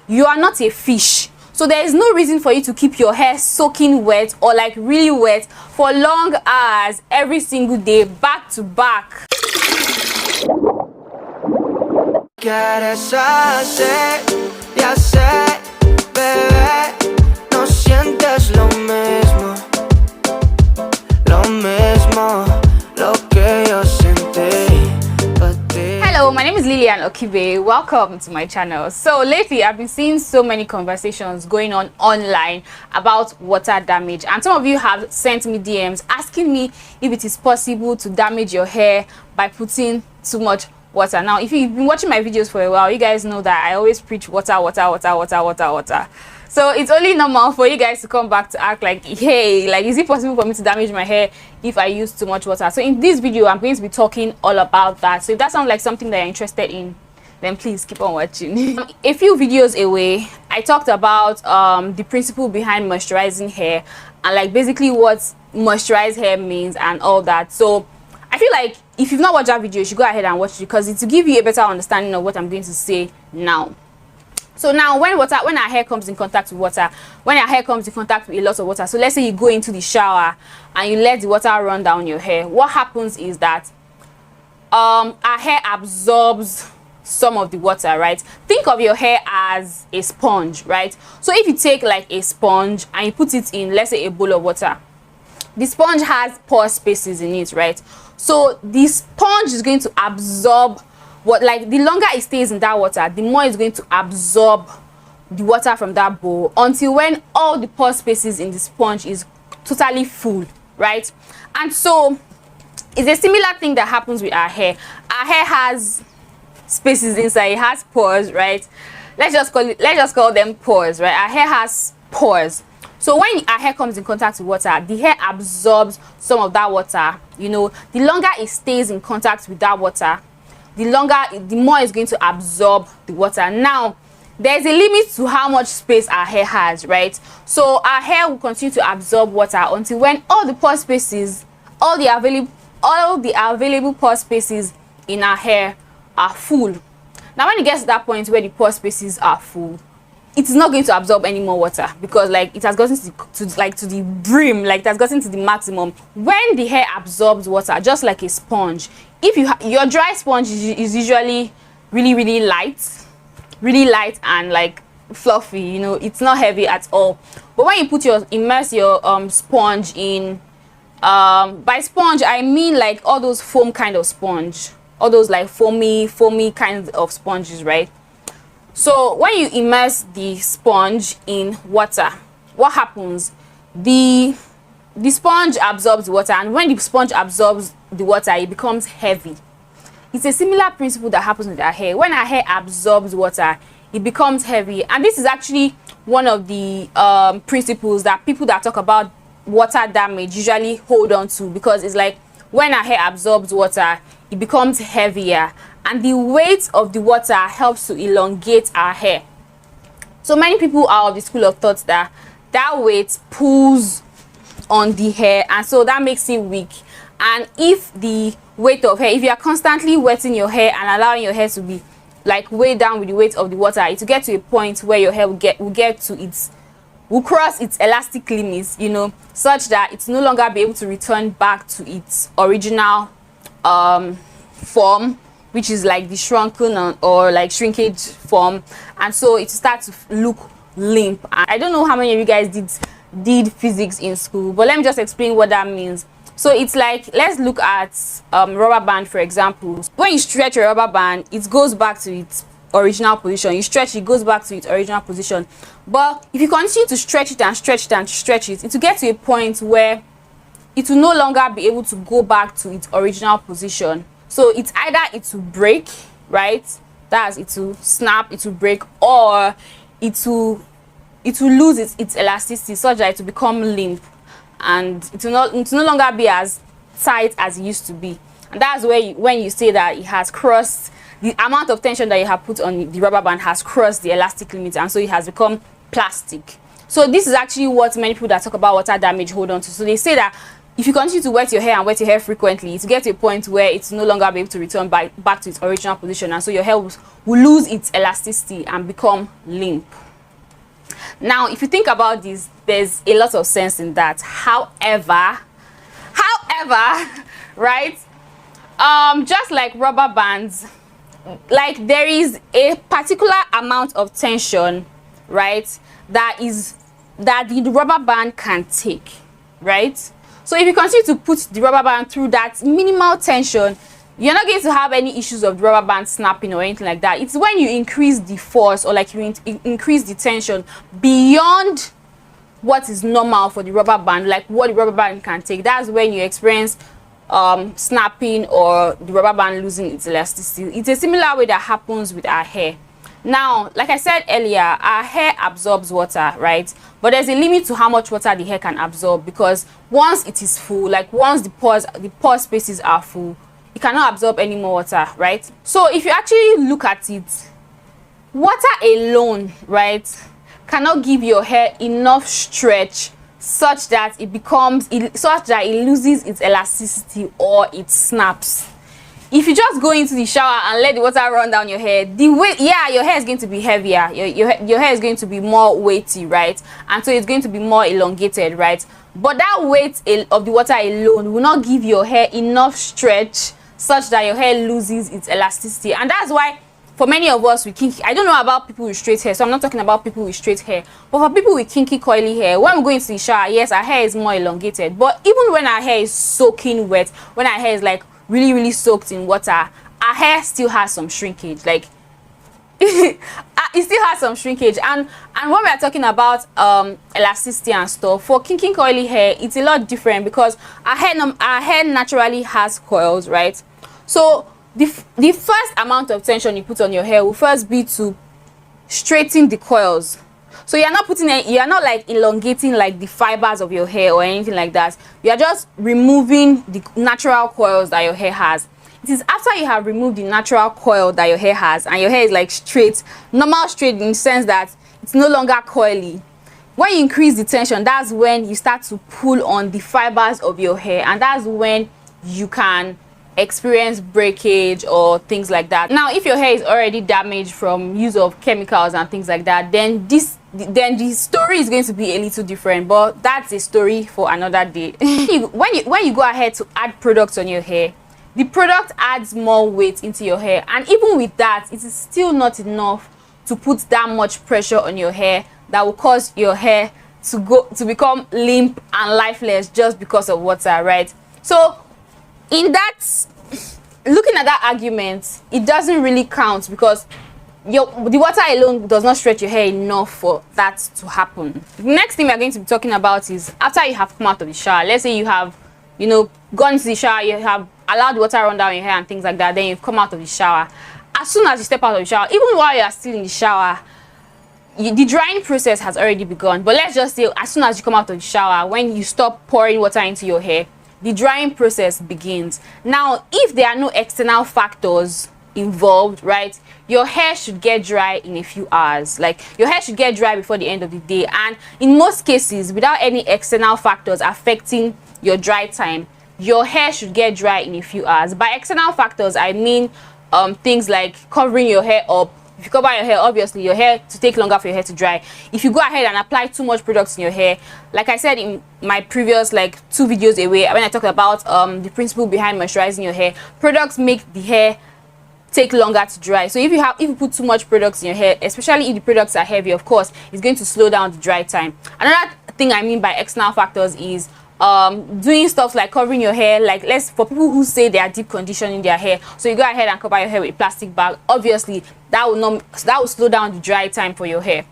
you are not a fish. So there is no reason for you to keep your hair soaking wet or like really wet for long hours every single day back to back. Quieres hacer, ya sé, bebé, no sientes lo mismo, lo que yo sentí por ti. Hello, my name is Lilian Okibe. Welcome to my channel. So lately I've been seeing so many conversations going on online about water damage, and some of you have sent me DMs asking me if it is possible to damage your hair by putting too much water. Now, if you've been watching my videos for a while, you guys know that I always preach water. So it's only normal for you guys to come back to act like, hey, like, is it possible for me to damage my hair if I use too much water? So in this video, I'm going to be talking all about that. So if that sounds like something that you're interested in, then please keep on watching. A few videos away, I talked about the principle behind moisturizing hair and like basically what moisturized hair means and all that. So I feel like if you've not watched that video, you should go ahead and watch it because it's to give you a better understanding of what I'm going to say now. So now when our hair comes in contact with water, when our hair comes in contact with a lot of water, so let's say you go into the shower and you let the water run down your hair, what happens is that our hair absorbs some of the water, right? Think of your hair as a sponge, right? So if you take like a sponge and you put it in, let's say, a bowl of water, the sponge has pore spaces in it, right? So the sponge is going to absorb what, like, the longer it stays in that water, the more it's going to absorb the water from that bowl until when all the pore spaces in the sponge is totally full, right? And so it's a similar thing that happens with our hair. Our hair has spaces inside, it has pores, right? Let's just call them pores, right? Our hair has pores. So when our hair comes in contact with water, the hair absorbs some of that water. You know, the longer it stays in contact with that water, the more it's going to absorb the water. Now, there's a limit to how much space our hair has, right? So our hair will continue to absorb water until when all the pore spaces, all the available pore spaces in our hair are full. Now, when it gets to that point where the pore spaces are full, it is not going to absorb any more water because like it has gotten to the brim, like it has gotten to the maximum. When the hair absorbs water just like a sponge, if your dry sponge is usually really light and like fluffy, you know, it's not heavy at all. But when you immerse your sponge in, by sponge I mean like all those foam kind of sponge, all those like foamy kinds of sponges, right? So when you immerse the sponge in water, what happens? The sponge absorbs water, and when the sponge absorbs the water, it becomes heavy. It's a similar principle that happens with our hair. When our hair absorbs water, it becomes heavy, and this is actually one of the principles that people that talk about water damage usually hold on to, because it's like when our hair absorbs water, it becomes heavier, and the weight of the water helps to elongate our hair. So many people are of the school of thought that weight pulls on the hair, and so that makes it weak. And if the weight of hair, if you are constantly wetting your hair and allowing your hair to be like weighed down with the weight of the water, it will get to a point where your hair will cross its elastic limits, you know, such that it's no longer be able to return back to its original form, which is like the shrunken or like shrinkage form, and so it starts to look limp. I don't know how many of you guys did physics in school, but let me just explain what that means. So it's like, let's look at rubber band, for example. When you stretch a rubber band, it goes back to its original position. You stretch it, goes back to its original position. But if you continue to stretch it and stretch it and stretch it, it will get to a point where it will no longer be able to go back to its original position. So it's either it will break, right? That's, it will snap, it will break, or it will lose its elasticity such that it will become limp, and it will no longer be as tight as it used to be. And that's where when you say that it has crossed, the amount of tension that you have put on the rubber band has crossed the elastic limit, and so it has become plastic. So this is actually what many people that talk about water damage hold on to. So they say that if you continue to wet your hair and wet your hair frequently, it gets to a point where it's no longer be able to return back to its original position, and so your hair will lose its elasticity and become limp. Now, if you think about this, there's a lot of sense in that. However, right, just like rubber bands, like there is a particular amount of tension, right, that the rubber band can take, right? So if you continue to put the rubber band through that minimal tension, you're not going to have any issues of the rubber band snapping or anything like that. It's when you increase the force, or like you increase the tension beyond what is normal for the rubber band, like what the rubber band can take, that's when you experience snapping or the rubber band losing its elasticity. It's a similar way that happens with our hair. Now, like I said earlier, our hair absorbs water, right? But there's a limit to how much water the hair can absorb, because once it is full, like once the pore spaces are full, it cannot absorb any more water, right? So if you actually look at it, water alone, right, cannot give your hair enough stretch such that it loses its elasticity or it snaps. If you just go into the shower and let the water run down your hair, your hair is going to be heavier, your hair is going to be more weighty, right? And so it's going to be more elongated, right? But that weight of the water alone will not give your hair enough stretch such that your hair loses its elasticity. And that's why for many of us with kinky, I don't know about people with straight hair, so I'm not talking about people with straight hair, but for people with kinky coily hair, when we go into the shower, yes, our hair is more elongated, but even when our hair is soaking wet, when our hair is like really soaked in water, our hair still has some shrinkage, like it still has some shrinkage. And when we are talking about elasticity and stuff, for kinky coily hair, it's a lot different, because our hair naturally has coils, right? So the first amount of tension you put on your hair will first be to straighten the coils. So you're not like elongating like the fibers of your hair or anything like that. You are just removing the natural coils that your hair has. It is after you have removed the natural coil that your hair has and your hair is like straight, normal straight, in the sense that it's no longer coily. When you increase the tension, that's when you start to pull on the fibers of your hair, and that's when you can experience breakage or things like that. Now, if your hair is already damaged from use of chemicals and things like that, then the story is going to be a little different, but that's a story for another day. when you go ahead to add products on your hair, the product adds more weight into your hair, and even with that, it is still not enough to put that much pressure on your hair that will cause your hair to become limp and lifeless just because of water, right? So in that, looking at that argument, it doesn't really count, because the water alone does not stretch your hair enough for that to happen. The next thing we're going to be talking about is after you have come out of the shower. Let's say you have, gone into the shower, you have allowed the water run down your hair and things like that, then you've come out of the shower. As soon as you step out of the shower, even while you are still in the shower, the drying process has already begun. But let's just say as soon as you come out of the shower, when you stop pouring water into your hair, the drying process begins. Now, if there are no external factors involved, right, your hair should get dry in a few hours. Like, your hair should get dry before the end of the day, and in most cases, without any external factors affecting your dry time, your hair should get dry in a few hours. By external factors, I mean things like covering your hair up. If you cover your hair, obviously your hair to take longer for your hair to dry. If you go ahead and apply too much products in your hair, like I said in my previous 2 videos away, when I talked about the principle behind moisturizing your hair, products make the hair take longer to dry. So if you put too much products in your hair, especially if the products are heavy, of course it's going to slow down the dry time. Another thing I mean by external factors is doing stuff like covering your hair, like for people who say they are deep conditioning their hair, so you go ahead and cover your hair with a plastic bag. Obviously that will slow down the dry time for your hair,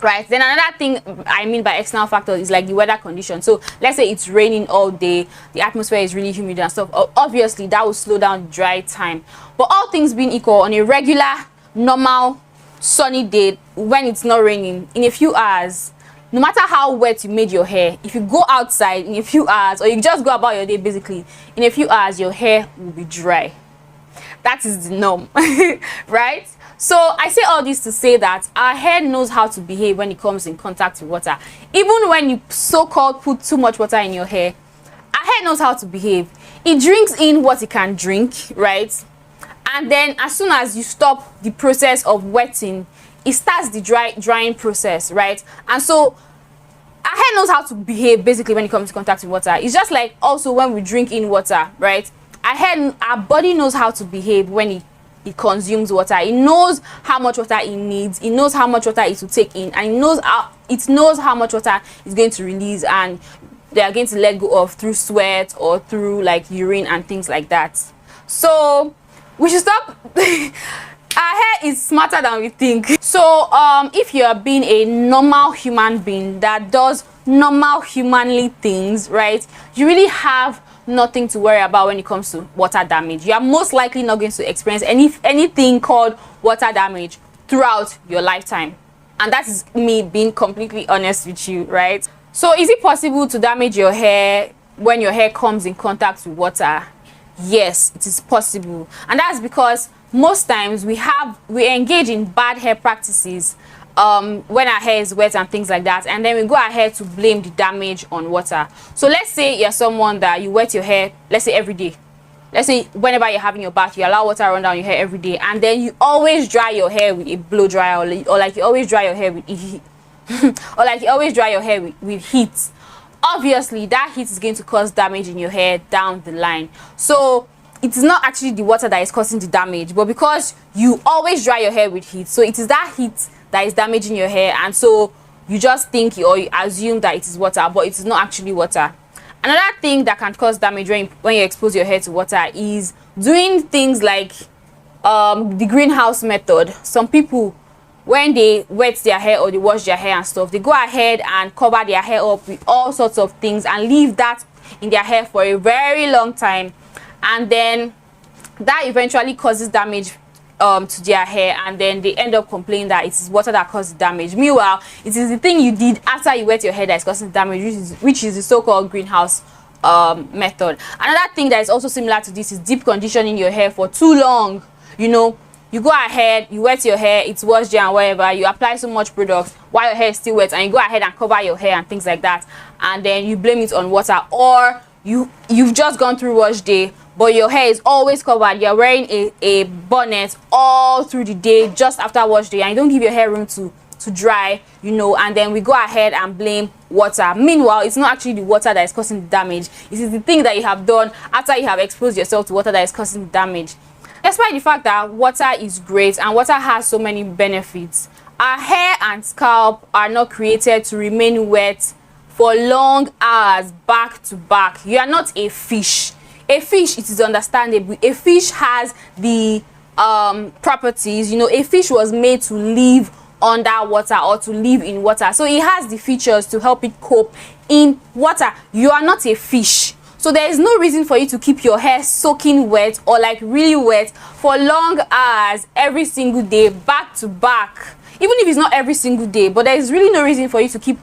right? Then another thing I mean by external factors is like the weather condition. So let's say it's raining all day, the atmosphere is really humid and stuff. Obviously that will slow down the dry time. But all things being equal, on a regular normal sunny day when it's not raining, in a few hours, no matter how wet you made your hair, if you go outside in a few hours, or you just go about your day, basically in a few hours your hair will be dry. That is the norm. Right? So I say all this to say that our hair knows how to behave when it comes in contact with water. Even when you so-called put too much water in your hair, our hair knows how to behave. It drinks in what it can drink, right? And then as soon as you stop the process of wetting, it starts the drying process, right? And so our hair knows how to behave basically when it comes to contact with water. It's just like also when we drink in water, right? Our body knows how to behave when it consumes water. It knows how much water it needs. It knows how much water it will take in, and it knows how much water it's going to release, and they are going to let go of through sweat or through like urine and things like that. So we should stop. Our hair is smarter than we think. So if you are being a normal human being that does normal humanly things, right, you really have nothing to worry about when it comes to water damage. You are most likely not going to experience anything called water damage throughout your lifetime. And that is me being completely honest with you, right? So is it possible to damage your hair when your hair comes in contact with water? Yes, it is possible. And that's because most times we engage in bad hair practices when our hair is wet and things like that, and then we go ahead to blame the damage on water. So let's say you're someone that you wet your hair, let's say every day. Let's say whenever you're having your bath, you allow water to run down your hair every day, and then you always dry your hair with a blow dryer, or like you always dry your hair with or like you always dry your hair with heat. Obviously that heat is going to cause damage in your hair down the line. So it is not actually the water that is causing the damage, but because you always dry your hair with heat, so it is that heat that is damaging your hair, and so you just think or you assume that it is water, but it is not actually water. Another thing that can cause damage when you expose your hair to water is doing things like the greenhouse method. Some people, when they wet their hair or they wash their hair and stuff, they go ahead and cover their hair up with all sorts of things and leave that in their hair for a very long time, and then that eventually causes damage to their hair, and then they end up complaining that it is water that caused damage. Meanwhile, it is the thing you did after you wet your hair that is causing damage, which is the so-called greenhouse method. Another thing that is also similar to this is deep conditioning your hair for too long. You know, you go ahead, you wet your hair, it's washed and whatever, you apply so much products while your hair is still wet, and you go ahead and cover your hair and things like that, and then you blame it on water. Or you've just gone through wash day, but your hair is always covered, you're wearing a bonnet all through the day just after wash day, and you don't give your hair room to dry, you know, and then we go ahead and blame water. Meanwhile, it's not actually the water that is causing the damage. It is the thing that you have done after you have exposed yourself to water that is causing the damage. Despite the fact that water is great and water has so many benefits, our hair and scalp are not created to remain wet for long hours back to back. You are not a fish. A fish, it is understandable, a fish has the properties, you know, a fish was made to live under water or to live in water, so it has the features to help it cope in water. You are not a fish, so there is no reason for you to keep your hair soaking wet or like really wet for long hours every single day back to back. Even if it's not every single day, but there is really no reason for you to keep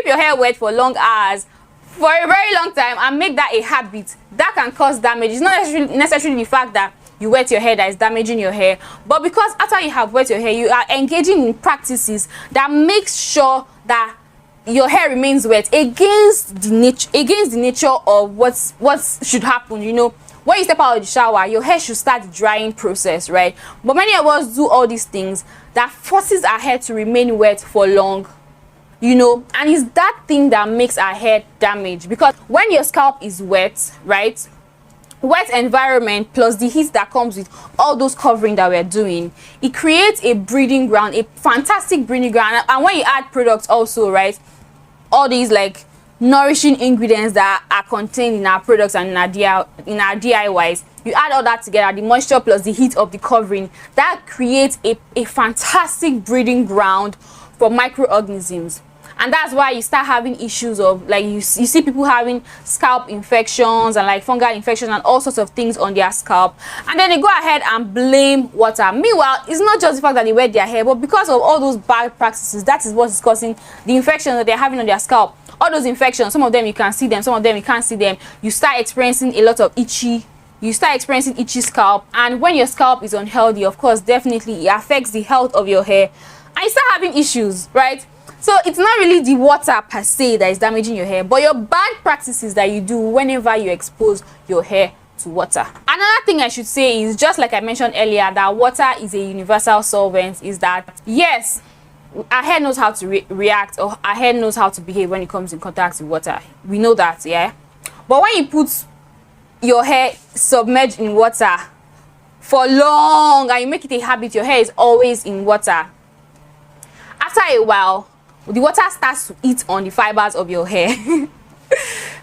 your hair wet for long hours for a very long time and make that a habit. That can cause damage. It's not necessarily the fact that you wet your hair that is damaging your hair, but because after you have wet your hair, you are engaging in practices that makes sure that your hair remains wet against the nature of what should happen. You know, when you step out of the shower, your hair should start the drying process, right? But many of us do all these things that forces our hair to remain wet for long, you know, and it's that thing that makes our hair damage. Because when your scalp is wet, right, wet environment plus the heat that comes with all those covering that we're doing, it creates a breeding ground, a fantastic breeding ground. And when you add products also, right, all these like nourishing ingredients that are contained in our products and in our DIYs, you add all that together, the moisture plus the heat of the covering, that creates a fantastic breeding ground for microorganisms. And that's why you start having issues of like you see people having scalp infections and like fungal infections and all sorts of things on their scalp, and then they go ahead and blame water. Meanwhile, it's not just the fact that they wet their hair, but because of all those bad practices, that is what is causing the infections that they're having on their scalp. All those infections, some of them you can see them, some of them you can't see them. You start experiencing a lot of itchy scalp, and when your scalp is unhealthy, of course, definitely it affects the health of your hair, and you start having issues, right? So it's not really the water per se that is damaging your hair, but your bad practices that you do whenever you expose your hair to water. Another thing I should say is, just like I mentioned earlier, that water is a universal solvent, is that yes, our hair knows how to react, or our hair knows how to behave when it comes in contact with water. We know that, yeah. But when you put your hair submerged in water for long and you make it a habit, your hair is always in water, after a while the water starts to eat on the fibers of your hair.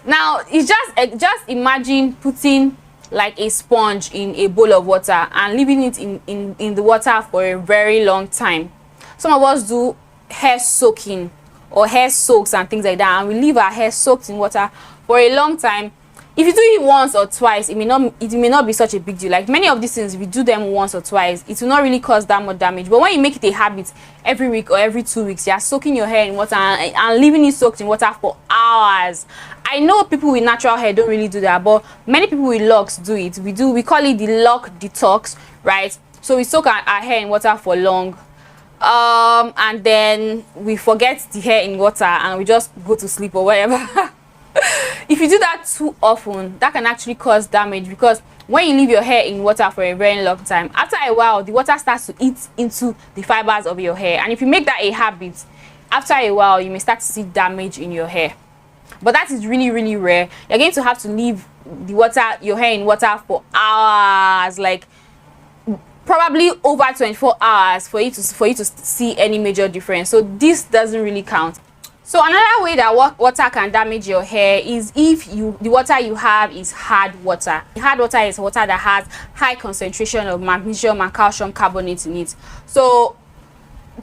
Now it's just imagine putting like a sponge in a bowl of water and leaving it in the water for a very long time. Some of us do hair soaking or hair soaks and things like that, and we leave our hair soaked in water for a long time. If you do it once or twice, it may not be such a big deal. Like many of these things, if you do them once or twice, it will not really cause that much damage. But when you make it a habit, every week or every 2 weeks, you are soaking your hair in water and leaving it soaked in water for hours. I know people with natural hair don't really do that, but many people with locks do it. We call it the lock detox, right? So we soak our hair in water for long, and then we forget the hair in water and we just go to sleep or whatever. If you do that too often, that can actually cause damage, because when you leave your hair in water for a very long time, after a while the water starts to eat into the fibers of your hair, and if you make that a habit, after a while you may start to see damage in your hair. But that is really, really rare. You're going to have to leave your hair in water for hours, like probably over 24 hours for you to see any major difference. So this doesn't really count. So another way that water can damage your hair is if the water you have is hard water. Hard water is water that has high concentration of magnesium and calcium carbonate in it. So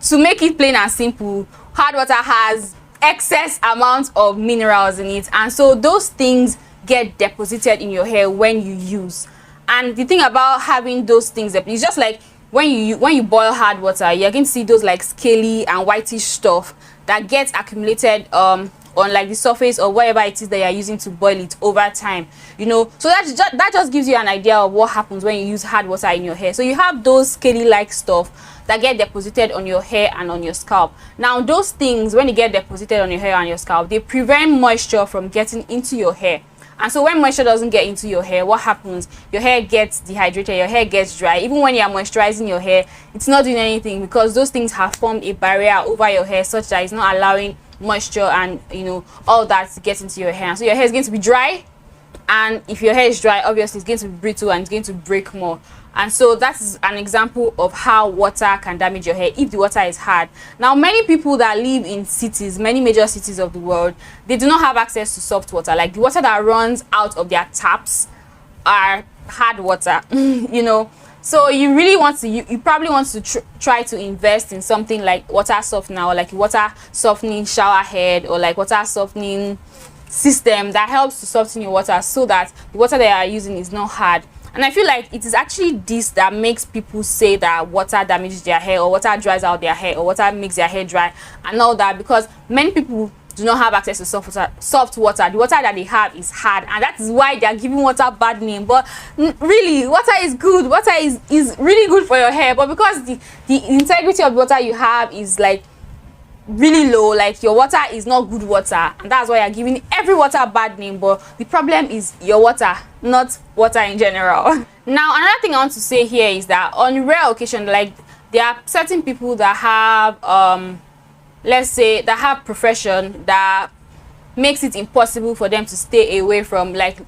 to make it plain and simple, hard water has excess amount of minerals in it, and so those things get deposited in your hair when you use. And the thing about having those things, it's just like when you boil hard water, you're going to see those like scaly and whitish stuff that gets accumulated on like the surface or whatever it is that you're using to boil it over time, you know. So that just gives you an idea of what happens when you use hard water in your hair. So you have those scaly like stuff that get deposited on your hair and on your scalp. Now those things, when they get deposited on your hair and your scalp, they prevent moisture from getting into your hair. And so when moisture doesn't get into your hair, what happens? Your hair gets dehydrated, your hair gets dry. Even when you are moisturizing your hair, it's not doing anything, because those things have formed a barrier over your hair such that it's not allowing moisture and, you know, all that to get into your hair. So your hair is going to be dry, and if your hair is dry, obviously it's going to be brittle and it's going to break more. And so that is an example of how water can damage your hair if the water is hard. Now many people that live in cities, many major cities of the world, they do not have access to soft water. Like the water that runs out of their taps are hard water. You know, so you really want to, you probably want to try to invest in something like water softener, or like water softening shower head, or like water softening system that helps to soften your water, so that the water that you are using is not hard. And I feel like it is actually this that makes people say that water damages their hair, or water dries out their hair, or water makes their hair dry and all that, because many people do not have access to soft water. The water that they have is hard, and that is why they are giving water bad name. But really, water is good. Water is really good for your hair, but because the integrity of the water you have is like really low, like your water is not good water, and that's why you're giving every water a bad name. But the problem is your water, not water in general. Now another thing I want to say here is that on rare occasion, like there are certain people that have let's say that have profession that makes it impossible for them to stay away from like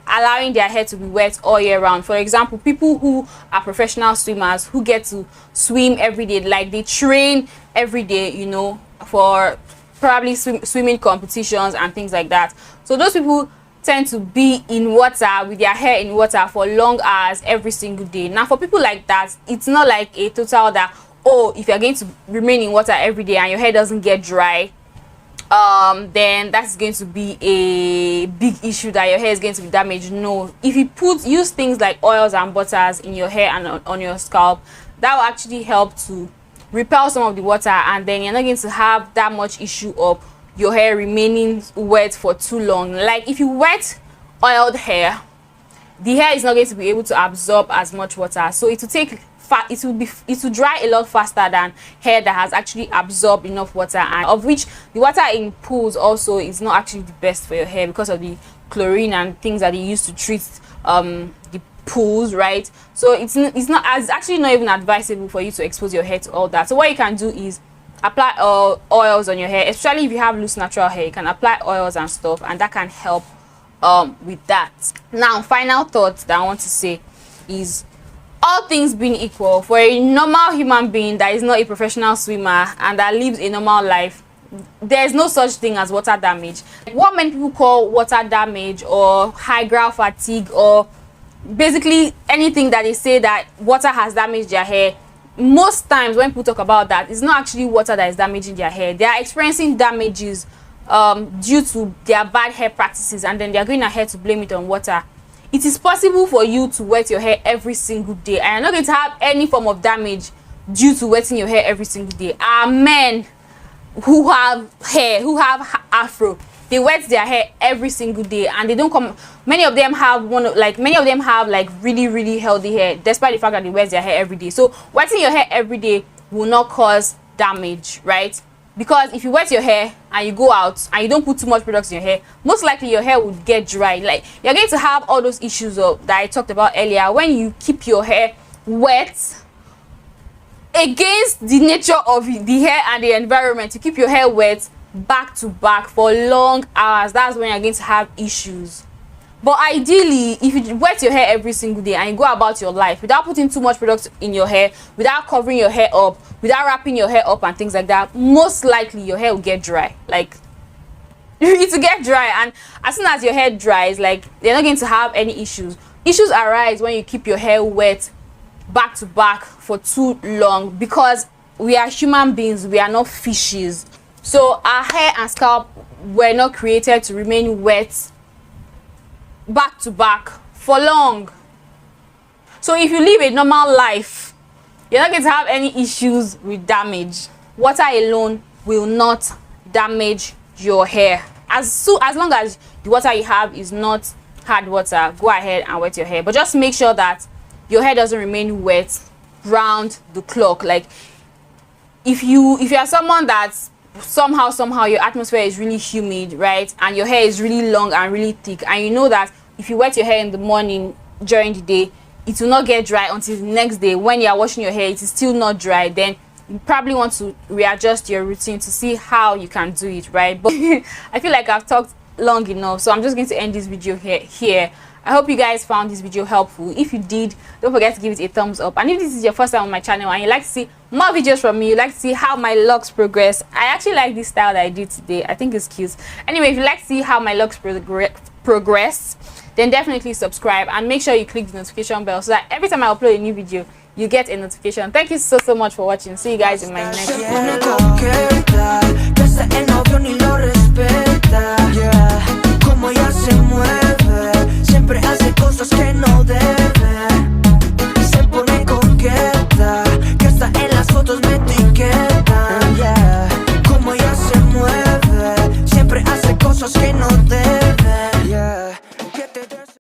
allowing their hair to be wet all year round. For example, people who are professional swimmers who get to swim every day, like they train every day, you know, for probably swimming competitions and things like that. So those people tend to be in water with their hair in water for long hours every single day. Now for people like that, it's not like a total that, oh, if you're going to remain in water every day and your hair doesn't get dry, then that's going to be a big issue, that your hair is going to be damaged. No, if you use things like oils and butters in your hair and on your scalp, that will actually help to repel some of the water, and then you're not going to have that much issue of your hair remaining wet for too long. Like if you wet oiled hair, the hair is not going to be able to absorb as much water, so it will take it will dry a lot faster than hair that has actually absorbed enough water, and of which the water in pools also is not actually the best for your hair because of the chlorine and things that they use to treat the pools, right? So it's actually not even advisable for you to expose your hair to all that. So what you can do is apply oils on your hair, especially if you have loose natural hair. You can apply oils and stuff, and that can help with that. Now, final thought that I want to say is, all things being equal, for a normal human being that is not a professional swimmer and that lives a normal life, there's no such thing as water damage. What many people call water damage or hygral fatigue, or basically anything that they say that water has damaged their hair, most times when people talk about that, it's not actually water that is damaging their hair. They are experiencing damages due to their bad hair practices, and then they are going ahead to blame it on water. It is possible for you to wet your hair every single day, and you're not going to have any form of damage due to wetting your hair every single day. Are men who have hair, who have afro, they wet their hair every single day, and they don't come. Many of them have really healthy hair, despite the fact that they wet their hair every day. So wetting your hair every day will not cause damage, right? Because if you wet your hair and you go out and you don't put too much products in your hair, most likely your hair would get dry. Like, you're going to have all those issues that I talked about earlier when you keep your hair wet against the nature of the hair and the environment. You keep your hair wet back to back for long hours, that's when you're going to have issues. But ideally, if you wet your hair every single day and you go about your life without putting too much product in your hair, without covering your hair up, without wrapping your hair up and things like that, most likely your hair will get dry. Like, it will get dry, and as soon as your hair dries, like, you're not going to have any issues. Issues arise when you keep your hair wet back to back for too long, because we are human beings, we are not fishes. So our hair and scalp were not created to remain wet back to back for long. So if you live a normal life, you're not going to have any issues with damage. Water alone will not damage your hair. As long as the water you have is not hard water, go ahead and wet your hair. But just make sure that your hair doesn't remain wet round the clock. Like, if you are someone that's somehow your atmosphere is really humid, right, and your hair is really long and really thick, and you know that if you wet your hair in the morning during the day, it will not get dry until the next day. When you are washing your hair, it is still not dry, then you probably want to readjust your routine to see how you can do it, right? But I feel like I've talked long enough, so I'm just going to end this video here. I hope you guys found this video helpful. If you did, don't forget to give it a thumbs up. And if this is your first time on my channel and you like to see more videos from me, you like to see how my locks progress, I actually like this style that I did today. I think it's cute. Anyway, if you like to see how my locks progress, then definitely subscribe and make sure you click the notification bell so that every time I upload a new video, you get a notification. Thank you so much for watching. See you guys in my next video.